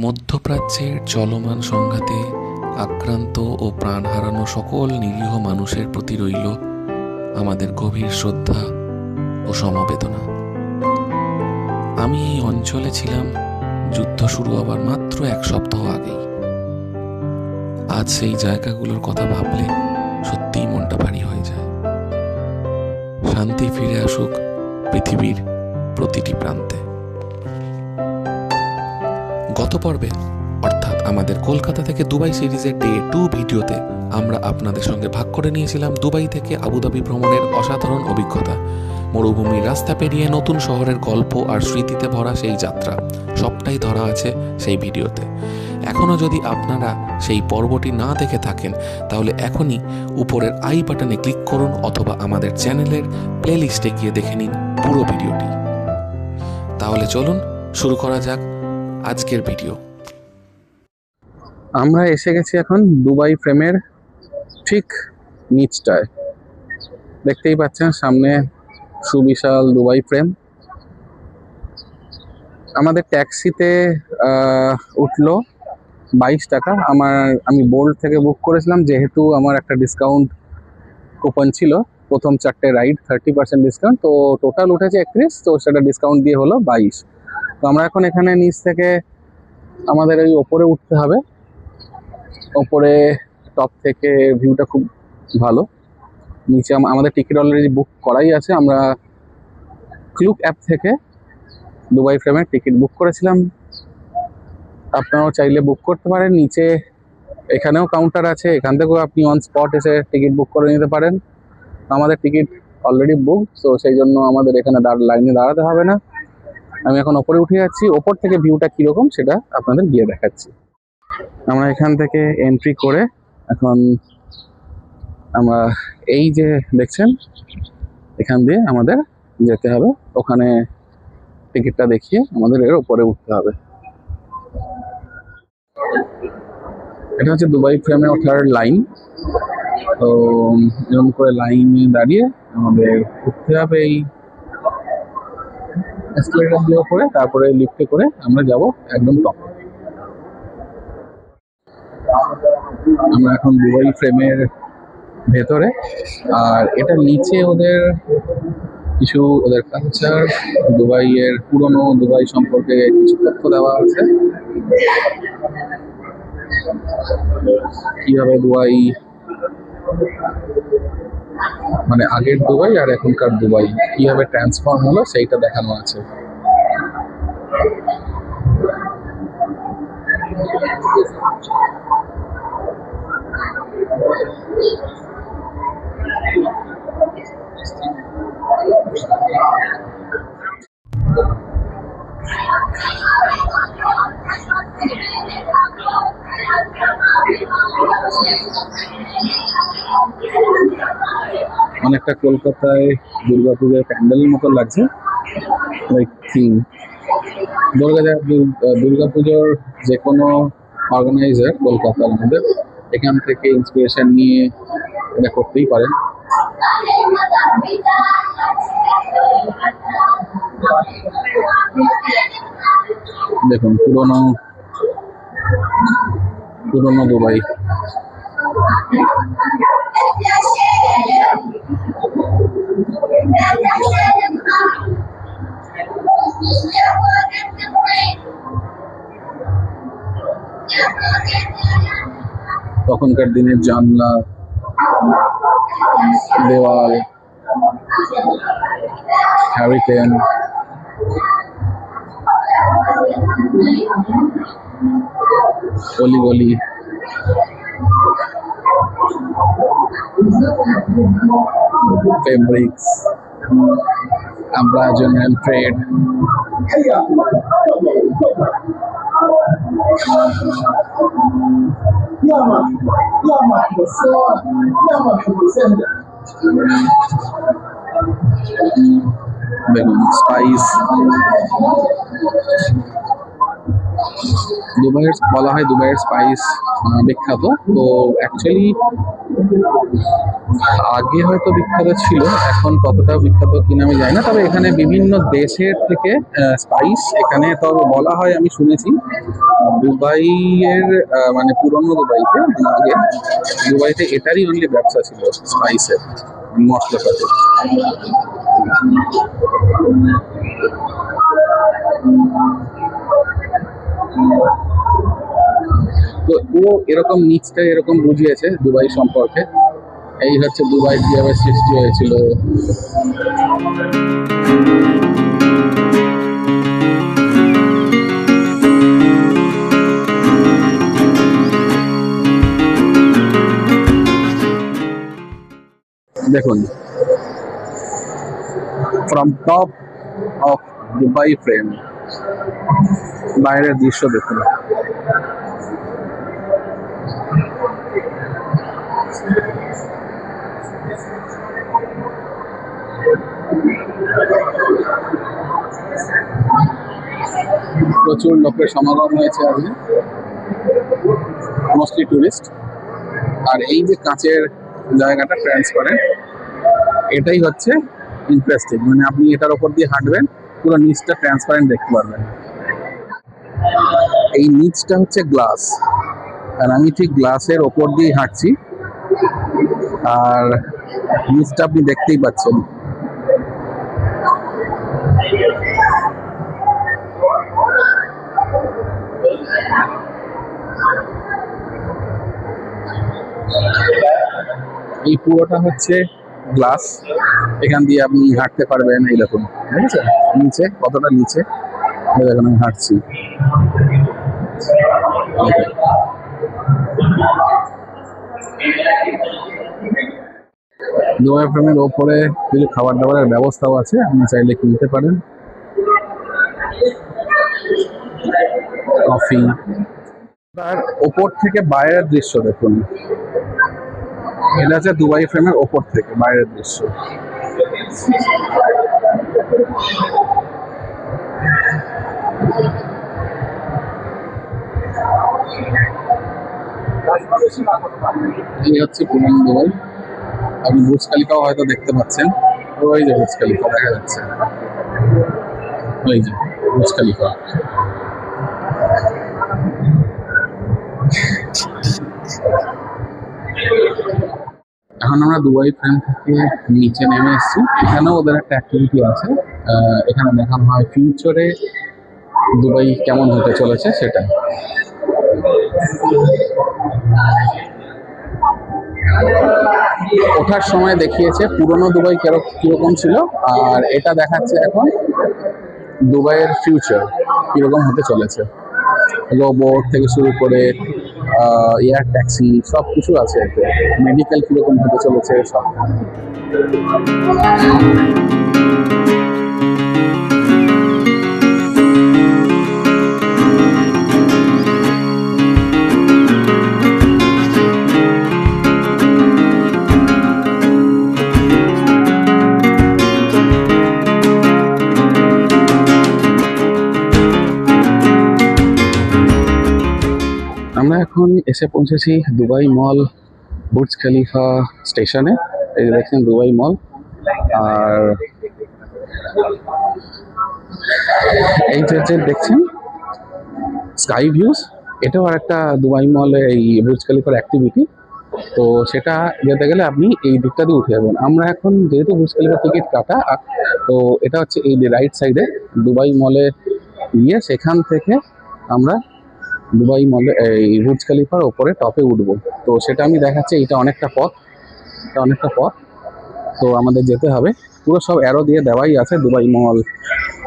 মধ্যপ্রাচ্যের চলমান সংঘাতে আক্রান্ত ও প্রাণ হারানো সকল নিরীহ মানুষের প্রতি রইল আমাদের গভীর শ্রদ্ধা ও সমবেদনা। আমি এই অঞ্চলে ছিলাম যুদ্ধ শুরু হবার মাত্র 1 সপ্তাহ আগেই। আজ সেই জায়গাগুলোর কথা ভাবলে সত্যিই মনটা ভারী হয়ে যায়। শান্তি ফিরে আসুক পৃথিবীর প্রতিটি প্রান্তে। গত পর্বে অর্থাৎ আমাদের কলকাতা থেকে দুবাই সিরিজের ডে 2 ভিডিওতে আমরা আপনাদের সঙ্গে ভাগ করে নিয়েছিলাম দুবাই থেকে আবুধাবি ভ্রমণের অসাধারণ অভিজ্ঞতা। মরুভূমির রাস্তা পেরিয়ে নতুন শহরের গল্প আর স্মৃতিতে ভরা সেই যাত্রা সবটাই ধরা আছে সেই ভিডিওতে। এখনও যদি আপনারা সেই পর্বটি না দেখে থাকেন তাহলে এখনই উপরের আই বাটনে ক্লিক করুন অথবা আমাদের চ্যানেলের প্লেলিস্টে গিয়ে দেখে নিন পুরো ভিডিওটি। তাহলে চলুন শুরু করা যাক আজকের ভিডিও। আমরা এসে গেছি এখন দুবাই ফ্রেমের ঠিক নিচটায়। দেখতেই পাচ্ছেন সামনে সুবিশাল দুবাই ফ্রেম। আমাদের ট্যাক্সিতে উঠলো 22 টাকা। আমি বোল্ট থেকে বুক করেছিলাম, যেহেতু আমার একটা ডিসকাউন্ট কুপন ছিল, প্রথম 4টে রাইড 30% ডিসকাউন্ট, তো টোটাল উঠেছে 31, তো সেটা ডিসকাউন্ট দিয়ে হলো 22। তো আমরা এখন এখানে নিচ থেকে আমাদের ওই ওপরে উঠতে হবে। ওপরে টপ থেকে ভিউটা খুব ভালো। নিচে আমাদের টিকিট অলরেডি বুক করাই আছে। আমরা ক্লুক অ্যাপ থেকে দুবাই ফ্রেমের টিকিট বুক করেছিলাম, আপনারাও চাইলে বুক করতে পারেন। নিচে এখানেও কাউন্টার আছে, এখান থেকেও আপনি অন স্পট এসে টিকিট বুক করে নিতে পারেন। আমাদের টিকিট অলরেডি বুক, তো সেই জন্য আমাদের এখানে লাইনে দাঁড়াতে হবে না। আমি এখন ওপরে উঠে যাচ্ছি, ওপর থেকে ভিউটা কীরকম সেটা আপনাদের গিয়ে দেখাচ্ছি। আমরা এখান থেকে এন্ট্রি করে এখন আমরা এই যে দেখছেন এখান দিয়ে আমাদের যেতে হবে, ওখানে টিকিটটা দেখিয়ে আমাদের এর উপরে উঠতে হবে। এটা হচ্ছে দুবাই ফ্রেমে ওঠার লাইন। তো এরকম করে লাইনে দাঁড়িয়ে আমাদের উঠতে হবে এই এসকেলেটর দিয়ে উপরে, তারপরে লিফটে করে আমরা যাব একদম টপ। আমরা এখন দুবাই ফ্রেমের ভেতরে, আর এটা নিচে ওদের কালচার, দুবাইয়ের পুরনো দুবাই সম্পর্কে কিছু তথ্য দেওয়া আছে। কিভাবে দুবাই, মানে আগের দুবাই আর এখনকার দুবাই কিভাবে ট্রান্সফর্ম হলো সেইটা দেখানো আছে। অনেকটা কলকাতায় দুর্গাপূজার প্যান্ডেলের মতো লাগছে, লাইক থিম। দুর্গাপুজোর যে কোনো অর্গানাইজার কলকাতার মধ্যে এখান থেকে ইন্সপিরেশন নিয়ে এটা করতেই পারেন। দেখুন পুরনো দুবাই। তখনকার দিনের জানলা, দেওয়াল, হ্যারিকেন, অলিগলি, ফেব্রিক্স, Aboriginal trade, spice, দুবাইয়ের বলা হয় দুবাইয়ের স্পাইস বিখ্যাত। তো অ্যাকচুয়ালি আগে হয়তো বিখ্যাত ছিল, এখন কতটা বিখ্যাত কিনা আমি জানি না। তবে এখানে বিভিন্ন দেশের থেকে স্পাইস এখানে, তবে বলা হয় আমি শুনেছি দুবাইয়ের মানে পুরনো দুবাইতে, মানে আগে দুবাইতে এটারই অনলি ব্যবসা ছিল স্পাইসের, মশলাপাতি। তো ও এরকম নিচটা এরকম বুঝিয়েছে দুবাই সম্পর্কে, এই হচ্ছে দুবাই কিভাবে সৃষ্টি হয়েছিল। দেখুন, from top of Dubai frame, বাইরের দৃশ্য দেখুন। প্রচুর লোকের সমাগম হয়েছে আজকে, মোস্টলি টুরিস্ট। আর এই যে কাঁচের জায়গাটা ট্রান্সপারেন্ট, এটাই হচ্ছে ইন্টারেস্টিং, মানে আপনি এটার ওপর দিয়ে হাঁটবেন, পুরো নিচটা ট্রান্সপারেন্ট দেখতে পারবেন। এই নিচটা হচ্ছে গ্লাস, আর আমি ঠিক গ্লাসের ওপর দিয়ে হাঁটছি, আর নিচটা আপনি দেখতেই পাচ্ছেন। এই পুরোটা হচ্ছে গ্লাস, এখান দিয়ে আপনি হাঁটতে পারবেন। এই দেখুন, ঠিক আছে, নিচে কতটা নিচে, দেখুন আমি হাঁটছি। দুবাই ফ্রেমের ওপরে কিছু খাবার দাবারের ব্যবস্থাও আছে, আপনি চাইলে কিনতে পারেন, কফি। তার ওপর থেকে বাইরের দৃশ্য দেখুন, এটা হচ্ছে দুবাই ফ্রেমের ওপর থেকে বাইরের দৃশ্য। এই হচ্ছে পুরানো দুবাই। আপনি বুর্জ খালিফাও হয়তো দেখতে পাচ্ছেন, ওই যে বুর্জ খালিফা দেখা যাচ্ছে, ওই যে বুর্জ খালিফা। এখন আমরা দুবাই ফ্রেম থেকে নিচে নেমে এসেছি। এখানেও ওদের একটা অ্যাক্টিভিটি আছে, এখানে দেখানো হয় ফিউচারে দুবাই কেমন হতে চলেছে সেটা। ওঠার সময় দেখিয়েছে পুরনো দুবাই কিরকম ছিল, আর এটা দেখাচ্ছে এখন দুবাইয়ের ফিউচার কিরকম হতে চলেছে। রোবট থেকে শুরু করে এয়ার ট্যাক্সি সব কিছু আছে এতে, মেডিকেল কিরকম হতে চলেছে সব। আমরা এখন এসে পৌঁছেছি দুবাই মল বুর্জ খলিফা স্টেশনে। এই যে দেখছেন দুবাই মল, আর এই যে দেখছেন স্কাই ভিউজ, এটাও আর একটা দুবাই মলে এই বুর্জ খলিফার অ্যাক্টিভিটি। তো সেটা যেতে গেলে আপনি এই দিকটা দিয়ে উঠে যাবেন। আমরা এখন যেহেতু বুর্জ খলিফার টিকিট কাটা, তো এটা হচ্ছে এই রাইট সাইডে দুবাই মলে গিয়ে সেখান থেকে আমরা দুবাই মলে এই বুর্জ খলিফার ওপরে টপে উঠবো। তো সেটা আমি দেখাচ্ছি, এটা অনেকটা পথ, তো আমাদের যেতে হবে। পুরো সব অ্যারো দিয়ে দেওয়াই আছে দুবাই মল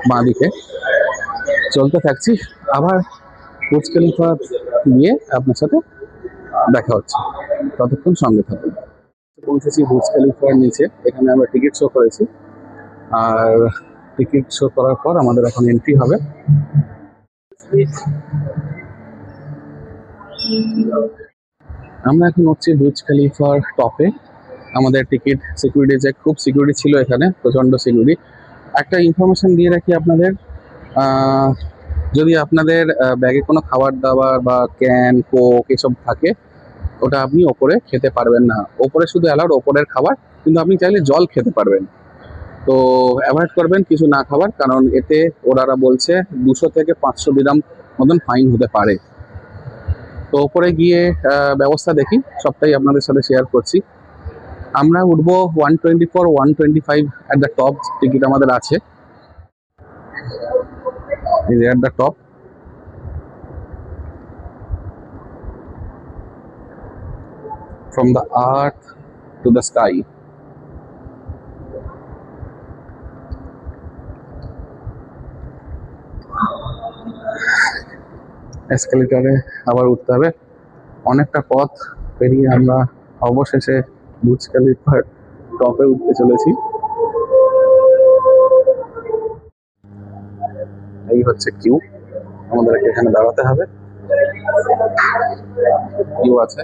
বাঁ দিকে। চলতে থাকছি, আবার বুর্জ খলিফা গিয়ে আপনার সাথে দেখা হচ্ছে, ততক্ষণ সঙ্গে থাকুন। পৌঁছেছি বুর্জ খলিফার নিচে, এখানে আমরা টিকিট শো করেছি, আর টিকিট শো করার পর আমাদের এখন এন্ট্রি হবে। আমরা এখন হচ্ছি বুর্জ খলিফার টপে। আমাদের টিকিট সিকিউরিটি চেক, খুব সিকিউরিটি ছিল এখানে, প্রচণ্ড সিকিউরিটি। একটা ইনফরমেশন দিয়ে রাখি আপনাদের, যদি আপনাদের ব্যাগে কোনো খাবার দাবার বা ক্যান কোক এসব থাকে, ওটা আপনি ওপরে খেতে পারবেন না। ওপরে শুধু অ্যালাউড ওপরের খাবার, কিন্তু আপনি চাইলে জল খেতে পারবেন। তো অ্যাভয়েড করবেন কিছু না খাবার, কারণ এতে ওনারা বলছে 200 থেকে 500 দিরহাম মতন ফাইন হতে পারে। তো ওপরে গিয়ে ব্যবস্থা দেখি, সবটাই আপনাদের সাথে শেয়ার করছি। আমরা উঠবো 124, 125 অ্যাট দ্য টপ, টিকিট আমাদের আছে at the top. From the earth to the sky. এসকেলেটরে আবার উঠতে হবে, অনেকটা পথ পেরিয়ে আমরা অবশেষে বুর্জ খলিফার টপে উঠতে চলেছি। এই হচ্ছে কিউ, আমাদেরকে এখানে দাঁড়াতে হবে, কিউ আছে।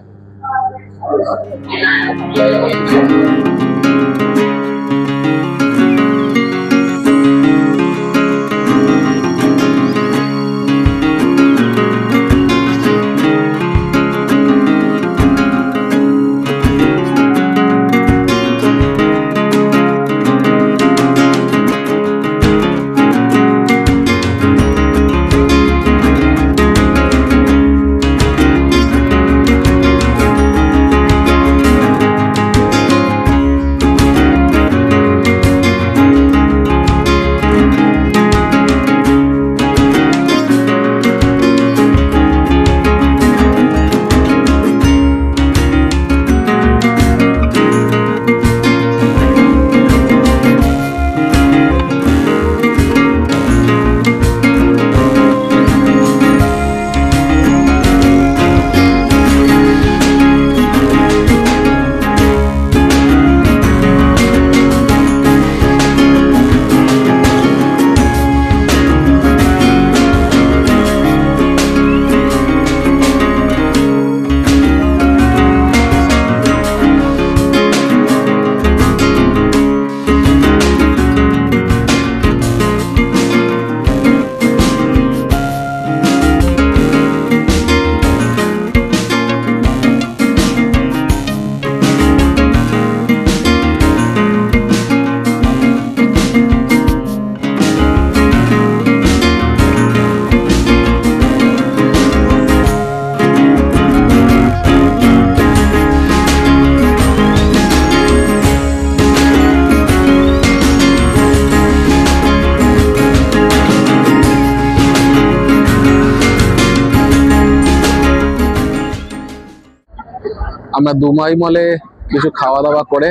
আমরা দুবাই মলে কিছু খাওয়া দাওয়া করে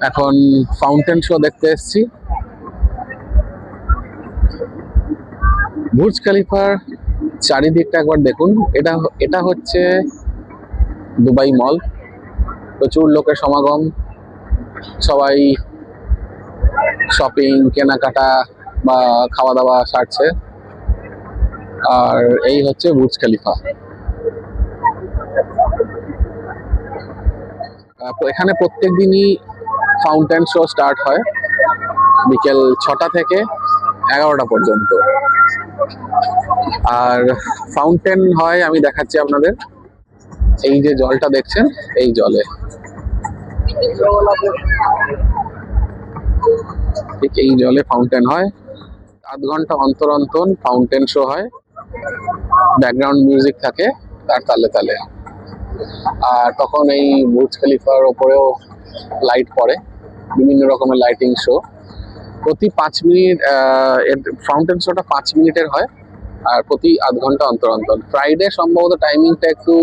এখন ফাউন্টেন শো দেখতে এসেছি। বুর্জ খলিফার চারিদিকটা একবার দেখুন। এটা হচ্ছে দুবাই মল, প্রচুর লোকের সমাগম, সবাই শপিং কেনাকাটা বা খাওয়া দাওয়া সারছে। আর এই হচ্ছে বুর্জ খলিফা। এখানে প্রত্যেক দিনই ফাউন্টেন শো স্টার্ট হয় বিকেল 6টা থেকে 11টা পর্যন্ত। আর ফাউন্টেন হয় আমি দেখাচ্ছি আপনাদের। এই যে জলটা দেখছেন, এই জলে ঠিক এই জলে ফাউন্টেন হয়। আধ ঘন্টা অন্তর অন্তর ফাউন্টেন শো হয়, ব্যাকগ্রাউন্ড মিউজিক থাকে তার তালে তালে। আর তখন এই বুর্জ খলিফার ওপরেও লাইট পড়ে, বিভিন্ন রকমের লাইটিং শো। প্রতি 5 মিনিট ফাউন্টেন শোটা 5 মিনিটের হয়, আর প্রতি আধ ঘন্টা অন্তর অন্তর। ফ্রাইডে সম্ভবত টাইমিংটা একটু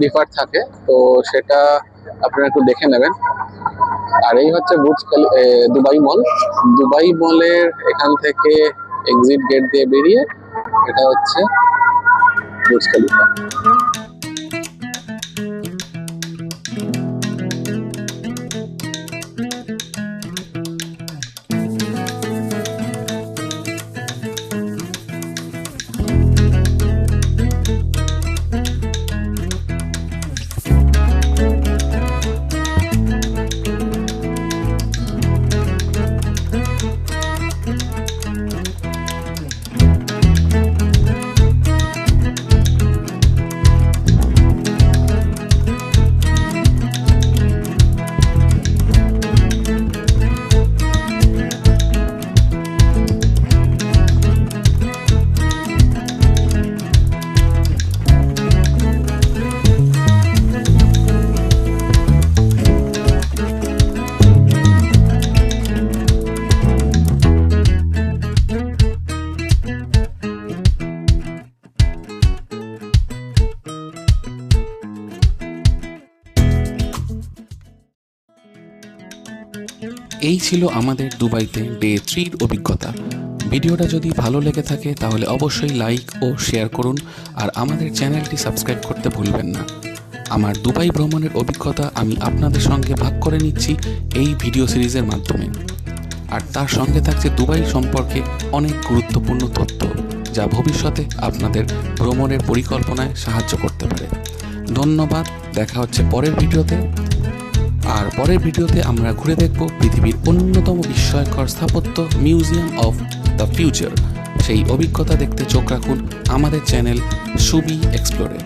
ডিফার থাকে, তো সেটা আপনারা একটু দেখে নেবেন। আর এই হচ্ছে দুবাই মল। দুবাই মলের এখান থেকে এক্সিট গেট দিয়ে বেরিয়ে এটা হচ্ছে বুর্জ খলিফা। এই ছিল আমাদের দুবাইতে ডে 3 অভিজ্ঞতা। ভিডিওটা যদি ভালো লেগে থাকে তাহলে অবশ্যই লাইক ও শেয়ার করুন, আর আমাদের চ্যানেলটি সাবস্ক্রাইব করতে ভুলবেন না। আমার দুবাই ভ্রমণের অভিজ্ঞতা আমি আপনাদের সঙ্গে ভাগ করে নিচ্ছি এই ভিডিও সিরিজের মাধ্যমে, আর তার সঙ্গে থাকছে দুবাই সম্পর্কে অনেক গুরুত্বপূর্ণ তথ্য যা ভবিষ্যতে আপনাদের ভ্রমণের পরিকল্পনায় সাহায্য করতে পারে। ধন্যবাদ, দেখা হচ্ছে পরের ভিডিওতে। আর পরের ভিডিওতে আমরা ঘুরে দেখব পৃথিবীর অন্যতম বিস্ময়কর স্থাপত্য মিউজিয়াম অফ দ্য ফিউচার। সেই অভিজ্ঞতা দেখতে চোখ রাখুন আমাদের চ্যানেল সুবি এক্সপ্লোরে।